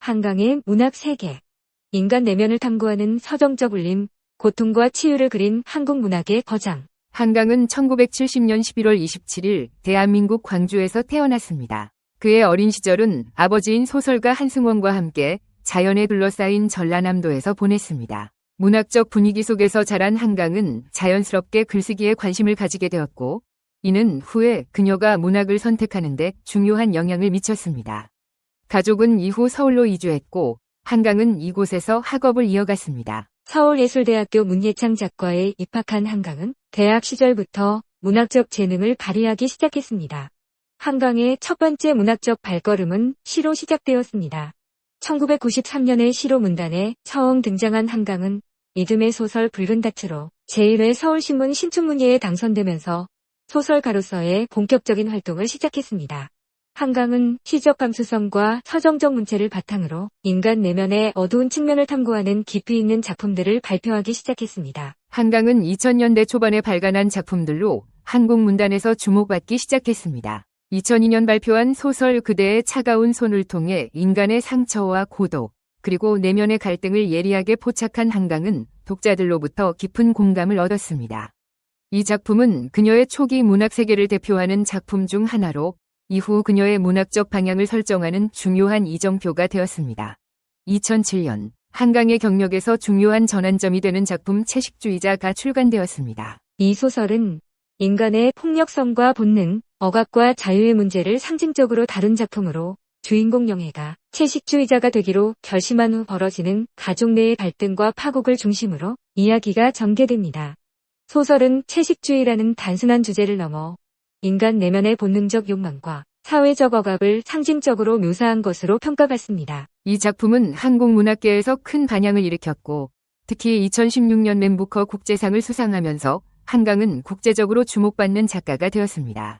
한강의 문학 세계. 인간 내면을 탐구하는 서정적 울림, 고통과 치유를 그린 한국 문학의 거장. 한강은 1970년 11월 27일 대한민국 광주에서 태어났습니다. 그의 어린 시절은 아버지인 소설가 한승원과 함께 자연에 둘러싸인 전라남도에서 보냈습니다. 문학적 분위기 속에서 자란 한강은 자연스럽게 글쓰기에 관심을 가지게 되었고, 이는 후에 그녀가 문학을 선택하는 데 중요한 영향을 미쳤습니다. 가족은 이후 서울로 이주했고, 한강은 이곳에서 학업을 이어갔습니다. 서울예술대학교 문예창 작과에 입학한 한강은 대학 시절부터 문학적 재능을 발휘하기 시작했습니다. 한강의 첫 번째 문학적 발걸음은 시로 시작되었습니다. 1993년에 시로 문단에 처음 등장한 한강은 이듬해 소설 붉은 닷으로 제1회 서울신문 신춘문예에 당선되면서 소설가로서의 본격적인 활동을 시작했습니다. 한강은 시적 감수성과 서정적 문체를 바탕으로 인간 내면의 어두운 측면을 탐구하는 깊이 있는 작품들을 발표하기 시작했습니다. 한강은 2000년대 초반에 발간한 작품들로 한국 문단에서 주목받기 시작했습니다. 2002년 발표한 소설 그대의 차가운 손을 통해 인간의 상처와 고독, 그리고 내면의 갈등을 예리하게 포착한 한강은 독자들로부터 깊은 공감을 얻었습니다. 이 작품은 그녀의 초기 문학 세계를 대표하는 작품 중 하나로 이후 그녀의 문학적 방향을 설정하는 중요한 이정표가 되었습니다. 2007년 한강의 경력에서 중요한 전환점이 되는 작품 채식주의자가 출간되었습니다. 이 소설은 인간의 폭력성과 본능, 억압과 자유의 문제를 상징적으로 다룬 작품으로 주인공 영애가 채식주의자가 되기로 결심한 후 벌어지는 가족 내의 갈등과 파국을 중심으로 이야기가 전개됩니다. 소설은 채식주의라는 단순한 주제를 넘어 인간 내면의 본능적 욕망과 사회적 억압을 상징적으로 묘사한 것으로 평가받습니다. 이 작품은 한국 문학계에서 큰 반향을 일으켰고, 특히 2016년 맨부커 국제상을 수상하면서 한강은 국제적으로 주목받는 작가가 되었습니다.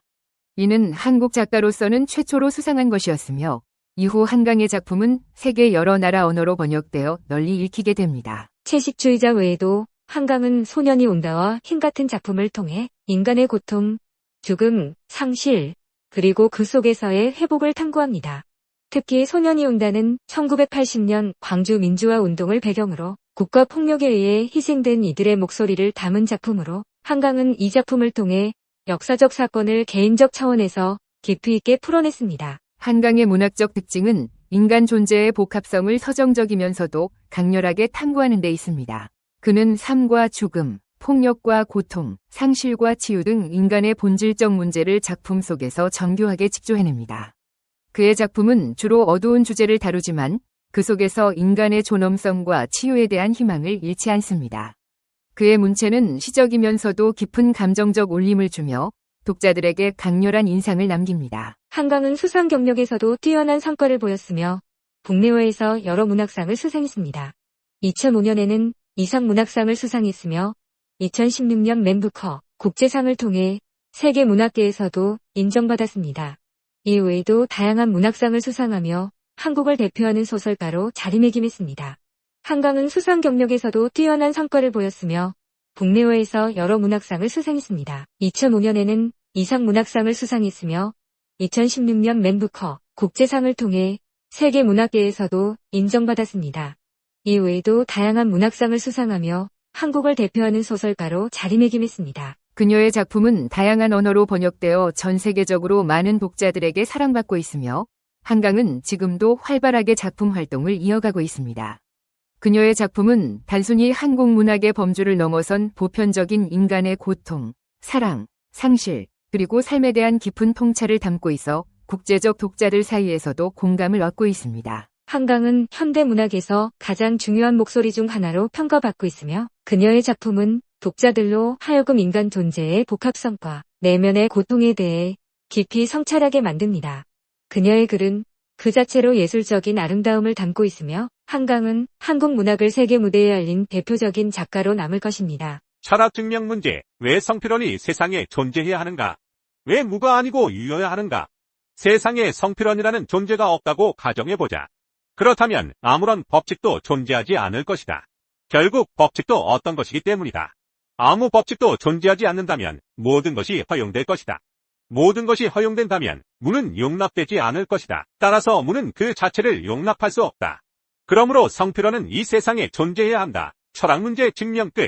이는 한국 작가로서는 최초로 수상한 것이었으며, 이후 한강의 작품은 세계 여러 나라 언어로 번역되어 널리 읽히게 됩니다. 채식주의자 외에도 한강은 소년이 온다와 힘 같은 작품을 통해 인간의 고통, 죽음, 상실, 그리고 그 속에서의 회복을 탐구합니다. 특히 소년이 온다는 1980년 광주 민주화 운동을 배경으로 국가 폭력에 의해 희생된 이들의 목소리를 담은 작품으로 한강은 이 작품을 통해 역사적 사건을 개인적 차원에서 깊이 있게 풀어냈습니다. 한강의 문학적 특징은 인간 존재의 복합성을 서정적이면서도 강렬하게 탐구하는 데 있습니다. 그는 삶과 죽음, 폭력과 고통, 상실과 치유 등 인간의 본질적 문제를 작품 속에서 정교하게 직조해냅니다. 그의 작품은 주로 어두운 주제를 다루지만 그 속에서 인간의 존엄성과 치유에 대한 희망을 잃지 않습니다. 그의 문체는 시적이면서도 깊은 감정적 울림을 주며 독자들에게 강렬한 인상을 남깁니다. 한강은 수상 경력에서도 뛰어난 성과를 보였으며 국내외에서 여러 문학상을 수상했습니다. 2005년에는 이상 문학상을 수상했으며 2016년 맨부커 국제상을 통해 세계 문학계에서도 인정받았습니다. 이외에도 다양한 문학상을 수상하며 한국을 대표하는 소설가로 자리매김했습니다. 한강은 수상 경력에서도 뛰어난 성과를 보였으며 국내외에서 여러 문학상을 수상했습니다. 2005년에는 이상 문학상을 수상했으며 2016년 맨부커 국제상을 통해 세계 문학계에서도 인정받았습니다. 이외에도 다양한 문학상을 수상하며 한국을 대표하는 소설가로 자리매김했습니다. 그녀의 작품은 다양한 언어로 번역되어 전 세계적으로 많은 독자들에게 사랑받고 있으며 한강은 지금도 활발하게 작품 활동을 이어가고 있습니다. 그녀의 작품은 단순히 한국 문학의 범주를 넘어선 보편적인 인간의 고통, 사랑, 상실, 그리고 삶에 대한 깊은 통찰을 담고 있어 국제적 독자들 사이에서도 공감을 얻고 있습니다. 한강은 현대 문학에서 가장 중요한 목소리 중 하나로 평가받고 있으며 그녀의 작품은 독자들로 하여금 인간 존재의 복합성과 내면의 고통에 대해 깊이 성찰하게 만듭니다. 그녀의 글은 그 자체로 예술적인 아름다움을 담고 있으며 한강은 한국 문학을 세계 무대에 알린 대표적인 작가로 남을 것입니다. 철학 증명 문제. 왜 성필원이 세상에 존재해야 하는가? 왜 무가 아니고 유여야 하는가? 세상에 성필원이라는 존재가 없다고 가정해보자. 그렇다면 아무런 법칙도 존재하지 않을 것이다. 결국 법칙도 어떤 것이기 때문이다. 아무 법칙도 존재하지 않는다면 모든 것이 허용될 것이다. 모든 것이 허용된다면 무는 용납되지 않을 것이다. 따라서 무는 그 자체를 용납할 수 없다. 그러므로 성필원은 이 세상에 존재해야 한다. 철학 문제 증명 끝.